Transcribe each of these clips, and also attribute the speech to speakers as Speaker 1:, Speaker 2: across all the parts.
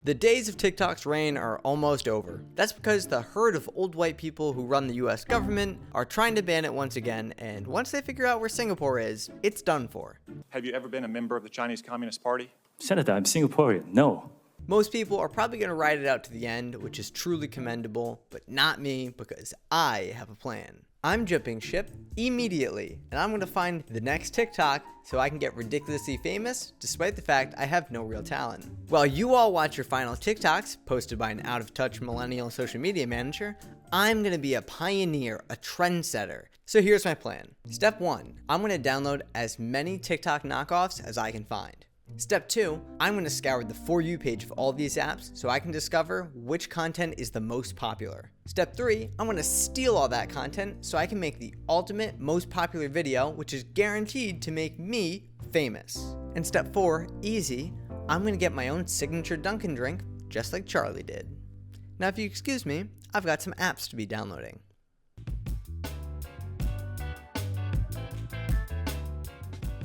Speaker 1: The days of TikTok's reign are almost over. That's because the herd of old white people who run the US government are trying to ban it once again, and once they figure out where Singapore is, it's done for.
Speaker 2: Have you ever been a member of the Chinese Communist Party?
Speaker 3: Senator, I'm Singaporean. No.
Speaker 1: Most people are probably going to ride it out to the end, which is truly commendable, but not me, because I have a plan. I'm jumping ship immediately, and I'm going to find the next TikTok so I can get ridiculously famous, despite the fact I have no real talent. While you all watch your final TikToks, posted by an out-of-touch millennial social media manager, I'm going to be a pioneer, a trendsetter. So here's my plan. Step 1, I'm going to download as many TikTok knockoffs as I can find. Step 2, I'm going to scour the For You page of all of these apps so I can discover which content is the most popular. Step 3, I'm going to steal all that content so I can make the ultimate most popular video, which is guaranteed to make me famous. And step 4, easy, I'm going to get my own signature Dunkin' drink, just like Charlie did. Now if you excuse me, I've got some apps to be downloading.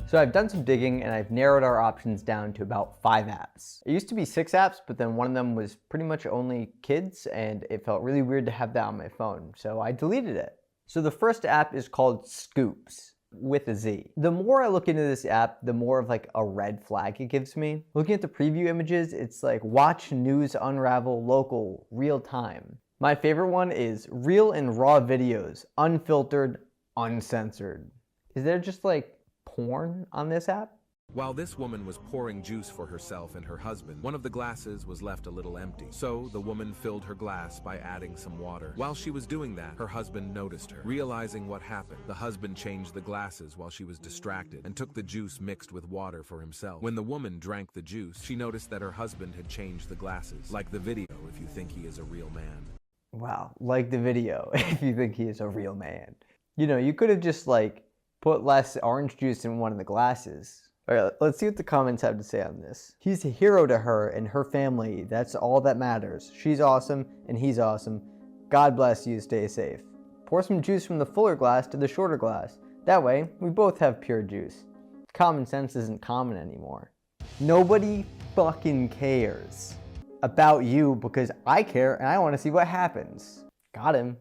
Speaker 1: So I've done some digging and I've narrowed our options down to about 5 apps. It used to be 6 apps, but then one of them was pretty much only kids and it felt really weird to have that on my phone, so I deleted it. So the first app is called Scoopz, with a Z. The more I look into this app, the more of like a red flag it gives me. Looking at the preview images, it's like watch news unravel local, real time. My favorite one is real and raw videos, unfiltered, uncensored. Is there just like porn on this app?
Speaker 4: While this woman was pouring juice for herself and her husband, one of the glasses was left a little empty. So the woman filled her glass by adding some water. While she was doing that, her husband noticed her. Realizing what happened, the husband changed the glasses while she was distracted and took the juice mixed with water for himself. When the woman drank the juice, she noticed that her husband had changed the glasses. Like the video if you think he is a real man.
Speaker 1: Wow, like the video if you think he is a real man. You know, you could have just like put less orange juice in one of the glasses. All right, let's see what the comments have to say on this. He's a hero to her and her family. That's all that matters. She's awesome and he's awesome. God bless you, stay safe. Pour some juice from the fuller glass to the shorter glass. That way, we both have pure juice. Common sense isn't common anymore. Nobody fucking cares about you because I care and I want to see what happens. Got him.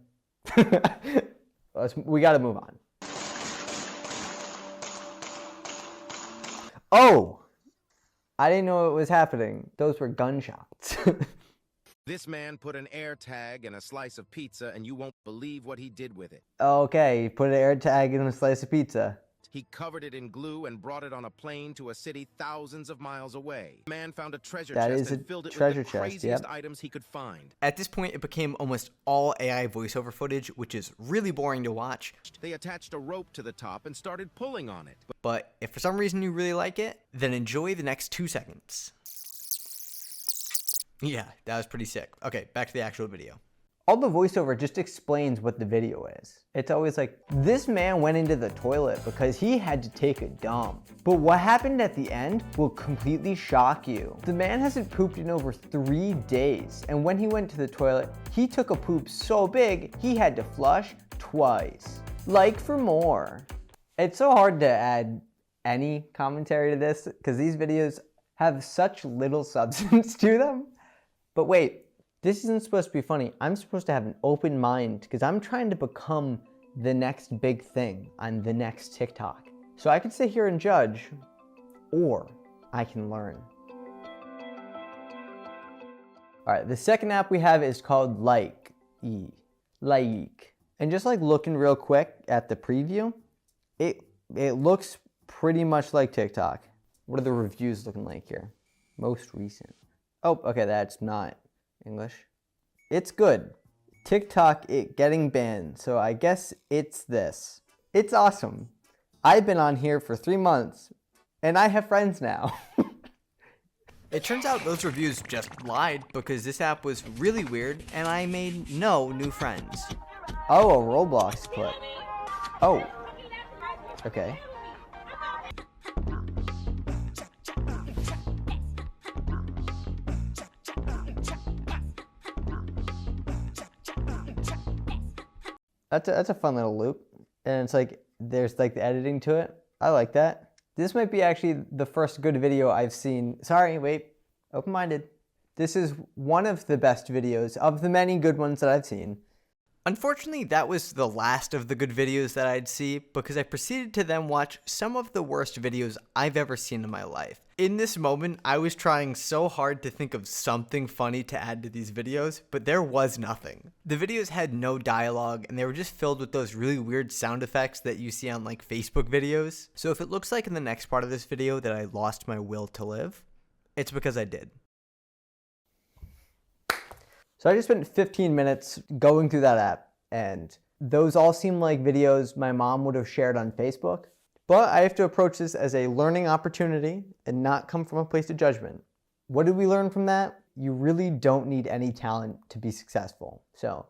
Speaker 1: We gotta move on. Oh, I didn't know it was happening. Those were gunshots.
Speaker 5: This man put an air tag in a slice of pizza and you won't believe what he did with it.
Speaker 1: Okay, he put an air tag in a slice of pizza.
Speaker 5: He covered it in glue and brought it on a plane to a city thousands of miles away. The man found a treasure chest and filled it with the craziest items he could find.
Speaker 1: At this point, it became almost all AI voiceover footage, which is really boring to watch.
Speaker 5: They attached a rope to the top and started pulling on it.
Speaker 1: But if for some reason you really like it, then enjoy the next 2 seconds. Yeah, that was pretty sick. Okay, back to the actual video. All the voiceover just explains what the video is. It's always like, this man went into the toilet because he had to take a dump. But what happened at the end will completely shock you. The man hasn't pooped in over 3 days, and when he went to the toilet, he took a poop so big, he had to flush twice. Like for more. It's so hard to add any commentary to this because these videos have such little substance to them. But wait. This isn't supposed to be funny. I'm supposed to have an open mind because I'm trying to become the next big thing on the next TikTok. So I can sit here and judge, or I can learn. All right, the second app we have is called Likee. And just like looking real quick at the preview, it looks pretty much like TikTok. What are the reviews looking like here? Most recent. Oh, okay, that's not English. It's good. TikTok getting banned, so I guess it's this. It's awesome. I've been on here for 3 months, and I have friends now. It turns out those reviews just lied because this app was really weird, and I made no new friends. Oh, a Roblox clip. Oh. Okay. That's a fun little loop, and it's like there's like the editing to it. I like that. This might be actually the first good video I've seen. Sorry, wait, open-minded. This is one of the best videos of the many good ones that I've seen. Unfortunately, that was the last of the good videos that I'd see because I proceeded to then watch some of the worst videos I've ever seen in my life. In this moment, I was trying so hard to think of something funny to add to these videos, but there was nothing. The videos had no dialogue and they were just filled with those really weird sound effects that you see on like Facebook videos. So if it looks like in the next part of this video that I lost my will to live, it's because I did. So I just spent 15 minutes going through that app, and those all seem like videos my mom would have shared on Facebook. But I have to approach this as a learning opportunity and not come from a place of judgment. What did we learn from that? You really don't need any talent to be successful. So,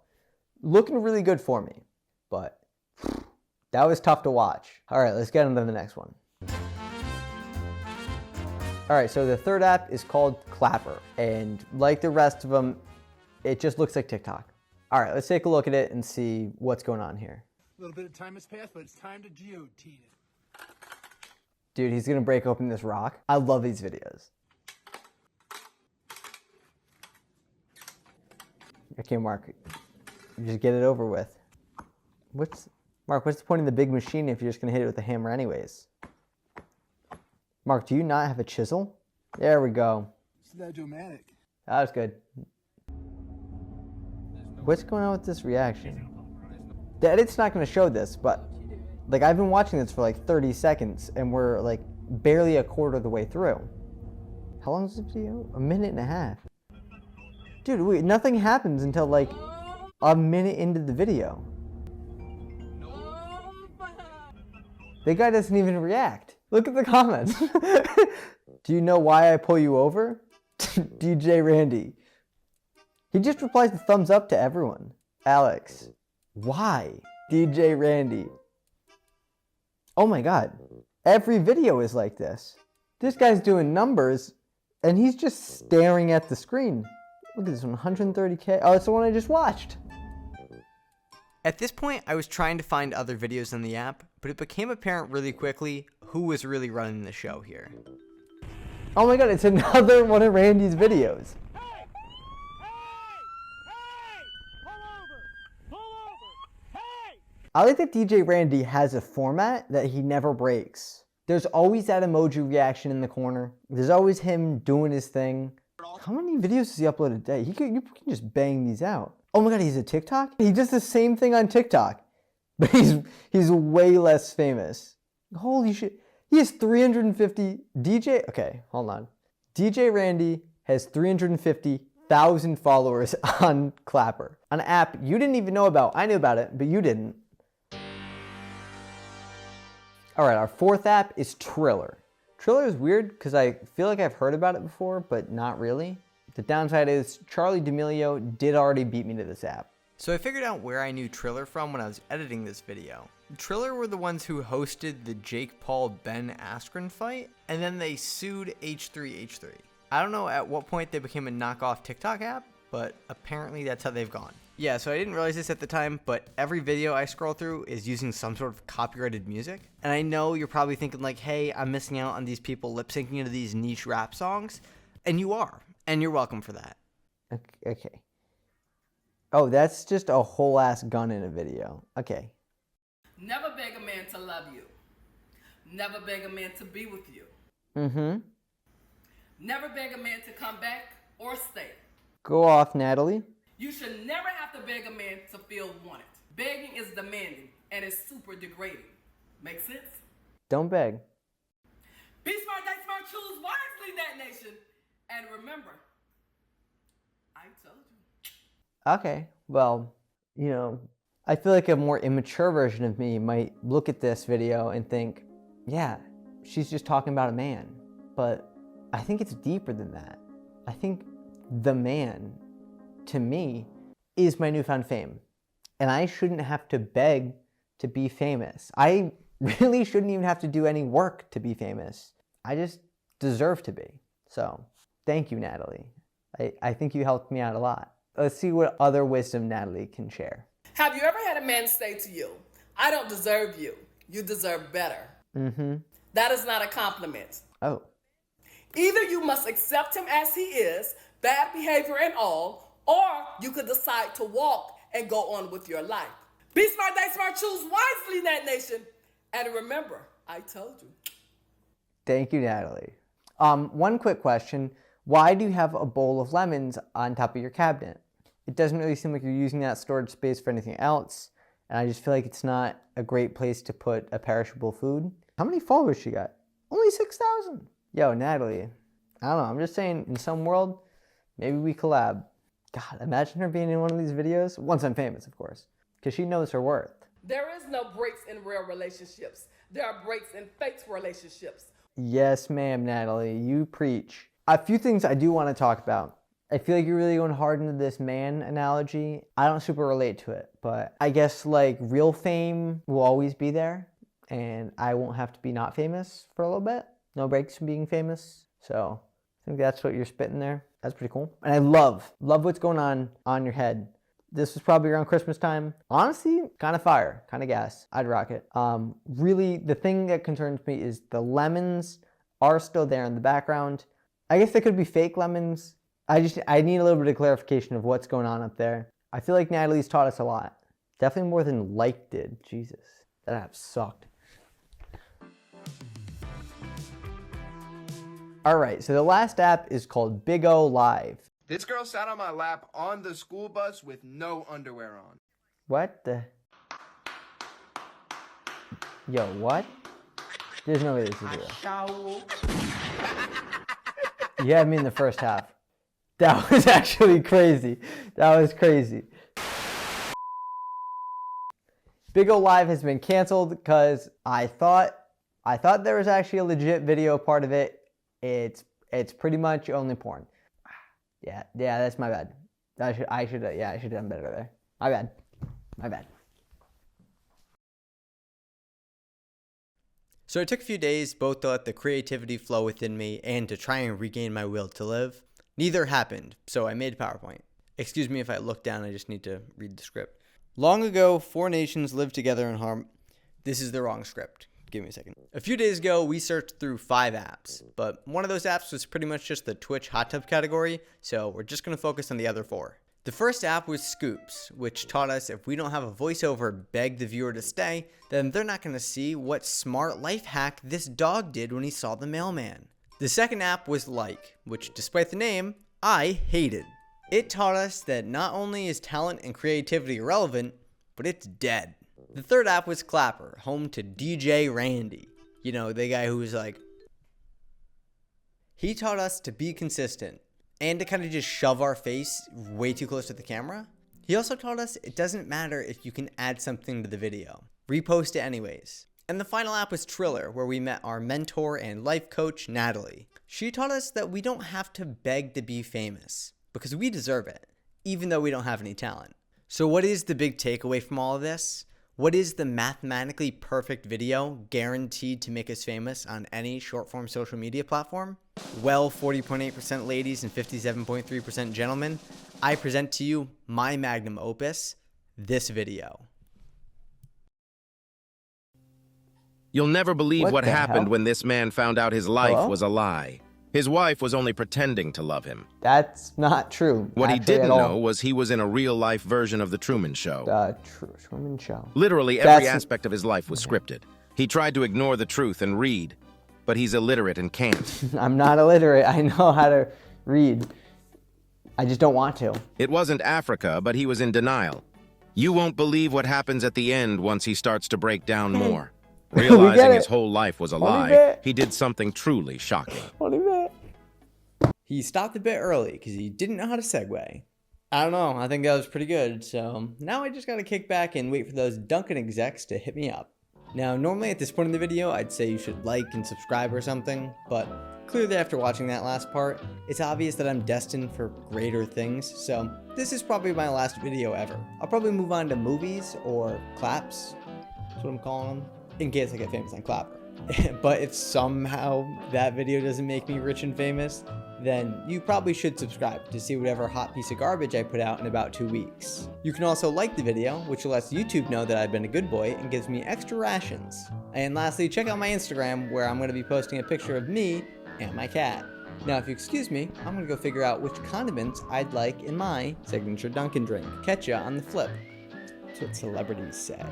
Speaker 1: looking really good for me, but that was tough to watch. All right, let's get into the next one. All right, so the third app is called Clapper, and like the rest of them, it just looks like TikTok. All right, let's take a look at it and see what's going on here.
Speaker 6: A little bit of time has passed, but it's time to geotine it.
Speaker 1: Dude, he's gonna break open this rock. I love these videos. Okay, Mark, you just get it over with. Mark, what's the point of the big machine if you're just gonna hit it with a hammer anyways? Mark, do you not have a chisel? There we go.
Speaker 6: It's that dramatic.
Speaker 1: That was good. What's going on with this reaction? The edit's not going to show this, but like I've been watching this for like 30 seconds and we're like barely a quarter of the way through. How long is this video? A minute and a half. Dude, wait, nothing happens until like a minute into the video. The guy doesn't even react. Look at the comments. Do you know why I pull you over? DJ Randy. He just replies with thumbs up to everyone. Alex. Why? DJ Randy. Oh my god. Every video is like this. This guy's doing numbers and he's just staring at the screen. Look at this one, 130K. Oh, it's the one I just watched. At this point, I was trying to find other videos on the app, but it became apparent really quickly who was really running the show here. Oh my god, it's another one of Randy's videos. I like that DJ Randy has a format that he never breaks. There's always that emoji reaction in the corner. There's always him doing his thing. How many videos does he upload a day? You can just bang these out. Oh my god, he's a TikTok? He does the same thing on TikTok, but he's way less famous. Holy shit. He has 350 Okay, hold on. DJ Randy has 350,000 followers on Clapper, an app you didn't even know about. I knew about it, but you didn't. All right, our fourth app is Triller. Triller is weird because I feel like I've heard about it before, but not really. The downside is Charlie D'Amelio did already beat me to this app. So I figured out where I knew Triller from when I was editing this video. Triller were the ones who hosted the Jake Paul-Ben Askren fight, and then they sued H3H3. I don't know at what point they became a knockoff TikTok app, but apparently that's how they've gone. Yeah, so I didn't realize this at the time, but every video I scroll through is using some sort of copyrighted music. And I know you're probably thinking like, hey, I'm missing out on these people lip syncing into these niche rap songs. And you are. And you're welcome for that. Okay. Oh, that's just a whole ass gun in a video. Okay.
Speaker 7: Never beg a man to love you. Never beg a man to be with you.
Speaker 1: Mm-hmm.
Speaker 7: Never beg a man to come back or stay.
Speaker 1: Go off, Natalie.
Speaker 7: You should never have to beg a man to feel wanted. Begging is demanding and is super degrading. Make sense?
Speaker 1: Don't beg.
Speaker 7: Be smart, date smart, choose wisely, that nation. And remember, I told you.
Speaker 1: Okay, well, you know, I feel like a more immature version of me might look at this video and think, yeah, she's just talking about a man. But I think it's deeper than that. I think the man, to me, is my newfound fame. And I shouldn't have to beg to be famous. I really shouldn't even have to do any work to be famous. I just deserve to be. So, thank you, Natalie. I think you helped me out a lot. Let's see what other wisdom Natalie can share.
Speaker 7: Have you ever had a man say to you, I don't deserve you. You deserve better.
Speaker 1: Mm-hmm.
Speaker 7: That is not a compliment.
Speaker 1: Oh.
Speaker 7: Either you must accept him as he is, bad behavior and all, or you could decide to walk and go on with your life. Be smart, they smart, choose wisely, Net Nation. And remember, I told you.
Speaker 1: Thank you, Natalie. One quick question. Why do you have a bowl of lemons on top of your cabinet? It doesn't really seem like you're using that storage space for anything else. And I just feel like it's not a great place to put a perishable food. How many followers she got? Only 6,000. Yo, Natalie. I don't know. I'm just saying, in some world, maybe we collab. God, imagine her being in one of these videos. Once I'm famous, of course. Because she knows her worth.
Speaker 7: There is no breaks in real relationships. There are breaks in fake relationships.
Speaker 1: Yes, ma'am, Natalie. You preach. A few things I do want to talk about. I feel like you're really going hard into this man analogy. I don't super relate to it, but I guess like real fame will always be there, and I won't have to be not famous for a little bit. No breaks from being famous. So I think that's what you're spitting there. That's pretty cool. And I love what's going on your head. This was probably around Christmas time. Honestly, kind of fire, kind of gas. I'd rock it. Really, the thing that concerns me is the lemons are still there in the background. I guess they could be fake lemons. I need a little bit of clarification of what's going on up there. I feel like Natalie's taught us a lot. Definitely more than Like did. Jesus, that app sucked. All right, so the last app is called BIGO Live.
Speaker 8: This girl sat on my lap on the school bus with no underwear on.
Speaker 1: What the? Yo, what? There's no way this is real. You had me in the first half. That was actually crazy. That was crazy. BIGO Live has been canceled because I thought there was actually a legit video part of it. It's pretty much only porn. Yeah, that's my bad. I should have done better there. My bad. So it took a few days both to let the creativity flow within me and to try and regain my will to live. Neither happened, so I made a PowerPoint. Excuse me if I look down, I just need to read the script. Long ago, 4 nations lived together in harmony. This is the wrong script. Give me a second. A few days ago, we searched through 5 apps, but one of those apps was pretty much just the Twitch hot tub category, so we're just going to focus on the other 4. The first app was Scoopz, which taught us if we don't have a voiceover beg the viewer to stay, then they're not going to see what smart life hack this dog did when he saw the mailman. The second app was Likee, which despite the name, I hated. It taught us that not only is talent and creativity irrelevant, but it's dead. The third app was Clapper, home to DJ Randy. You know, the guy who was like... He taught us to be consistent and to kind of just shove our face way too close to the camera. He also taught us it doesn't matter if you can add something to the video. Repost it anyways. And the final app was Triller, where we met our mentor and life coach, Natalie. She taught us that we don't have to beg to be famous, because we deserve it, even though we don't have any talent. So what is the big takeaway from all of this? What is the mathematically perfect video guaranteed to make us famous on any short-form social media platform? Well, 40.8% ladies and 57.3% gentlemen, I present to you my magnum opus, this video.
Speaker 5: You'll never believe what happened when this man found out his life was a lie. His wife was only pretending to love him.
Speaker 1: That's not true.
Speaker 5: What he didn't know was he was in a real-life version of The Truman Show.
Speaker 1: The Truman Show.
Speaker 5: Literally every aspect of his life was scripted. He tried to ignore the truth and read, but he's illiterate and can't.
Speaker 1: I'm not illiterate. I know how to read. I just don't want to.
Speaker 5: It wasn't Africa, but he was in denial. You won't believe what happens at the end once he starts to break down more. Realizing his whole life was a lie, he did something truly shocking.
Speaker 1: He stopped a bit early because he didn't know how to segue. I don't know, I think that was pretty good, so now I just gotta kick back and wait for those Dunkin' execs to hit me up. Now, normally at this point in the video, I'd say you should like and subscribe or something, but clearly after watching that last part, it's obvious that I'm destined for greater things, so this is probably my last video ever. I'll probably move on to movies or claps, that's what I'm calling them, in case I get famous on Clapper. But if somehow that video doesn't make me rich and famous, then you probably should subscribe to see whatever hot piece of garbage I put out in about 2 weeks. You can also like the video, which lets YouTube know that I've been a good boy and gives me extra rations. And lastly, check out my Instagram, where I'm going to be posting a picture of me and my cat. Now, if you excuse me, I'm gonna go figure out which condiments I'd like in my signature Dunkin' drink. Catch ya on the flip. That's what celebrities say.